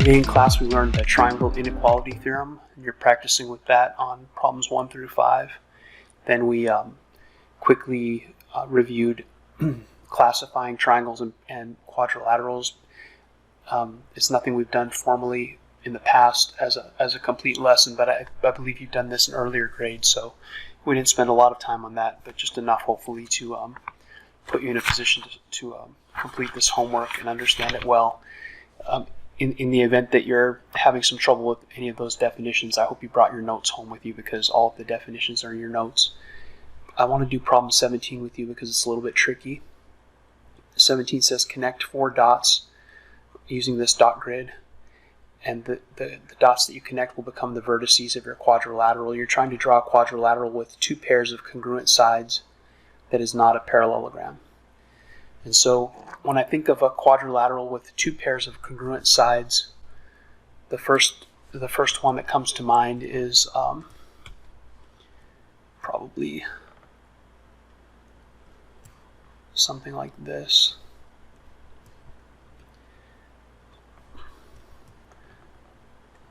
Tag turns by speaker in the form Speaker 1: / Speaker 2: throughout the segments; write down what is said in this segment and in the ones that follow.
Speaker 1: Today in class we learned the triangle inequality theorem, and you're practicing with that on problems 1 through 5. Then we quickly reviewed classifying triangles and quadrilaterals. It's nothing we've done formally in the past as a complete lesson, but I believe you've done this in earlier grades, so we didn't spend a lot of time on that, but just enough hopefully to put you in a position to complete this homework and understand it well. In the event that you're having some trouble with any of those definitions, I hope you brought your notes home with you because all of the definitions are in your notes. I want to do problem 17 with you because it's a little bit tricky. 17 says connect 4 dots using this dot grid, and the dots that you connect will become the vertices of your quadrilateral. You're trying to draw a quadrilateral with 2 pairs of congruent sides that is not a parallelogram. And so when I think of a quadrilateral with 2 pairs of congruent sides, the first one that comes to mind is probably something like this.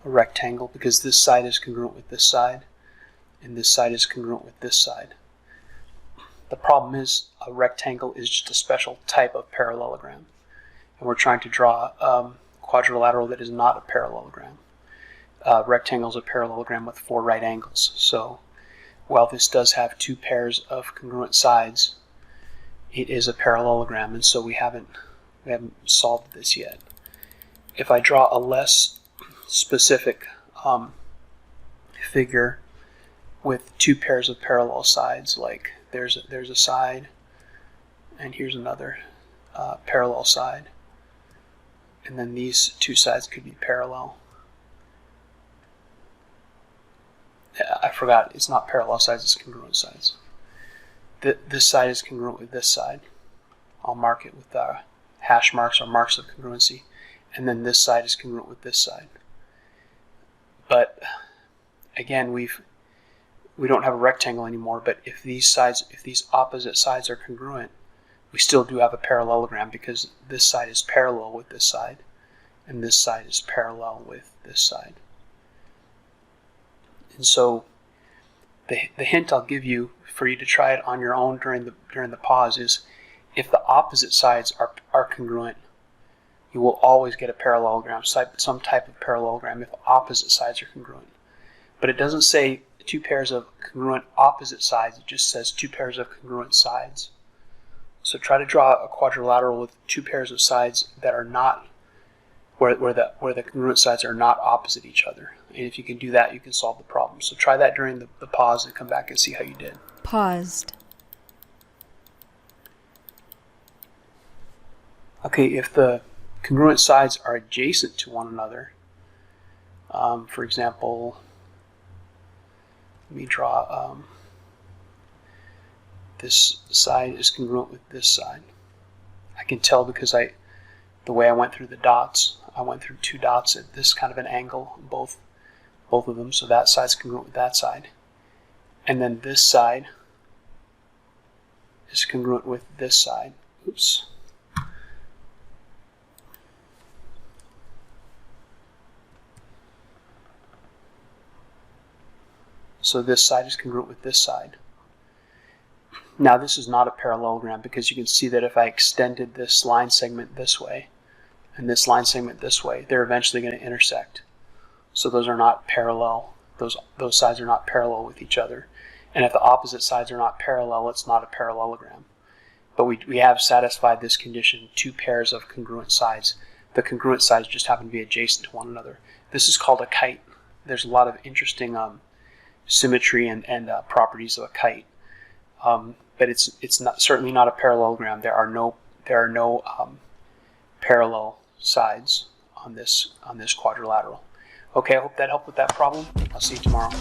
Speaker 1: A rectangle, because this side is congruent with this side, and this side is congruent with this side. The problem is a rectangle is just a special type of parallelogram, and we're trying to draw a quadrilateral that is not a parallelogram. Rectangle is a parallelogram with 4 right angles. So while this does have 2 pairs of congruent sides, it is a parallelogram, and so we haven't solved this yet. If I draw a less specific figure with 2 pairs of parallel sides, like there's a side, and here's another parallel side, and then these 2 sides could be parallel. I forgot, it's not parallel sides, it's congruent sides. This side is congruent with this side. I'll mark it with hash marks or marks of congruency, and then this side is congruent with this side. But again, we don't have a rectangle anymore, but if these opposite sides are congruent, we still do have a parallelogram because this side is parallel with this side, and this side is parallel with this side. And so the hint I'll give you for you to try it on your own during the pause is if the opposite sides are congruent, you will always get a parallelogram, some type of parallelogram if opposite sides are congruent. But it doesn't say 2 pairs of congruent opposite sides, it just says 2 pairs of congruent sides. So try to draw a quadrilateral with 2 pairs of sides that are not, where the congruent sides are not opposite each other. And if you can do that, you can solve the problem. So try that during the pause and come back and see how you did.
Speaker 2: Paused.
Speaker 1: Okay, if the congruent sides are adjacent to one another, for example, let me draw this side is congruent with this side. I can tell because the way I went through the dots, I went through 2 dots at this kind of an angle, both of them, so that side's congruent with that side. And then this side is congruent with this side. Oops. So this side is congruent with this side. Now this is not a parallelogram because you can see that if I extended this line segment this way and this line segment this way, they're eventually going to intersect. So those are not parallel. Those sides are not parallel with each other. And if the opposite sides are not parallel, it's not a parallelogram. But we have satisfied this condition, 2 pairs of congruent sides. The congruent sides just happen to be adjacent to one another. This is called a kite. There's a lot of interesting symmetry and properties of a kite, but it's certainly not a parallelogram. There are no parallel sides on this quadrilateral. Okay, I hope that helped with that problem. I'll see you tomorrow.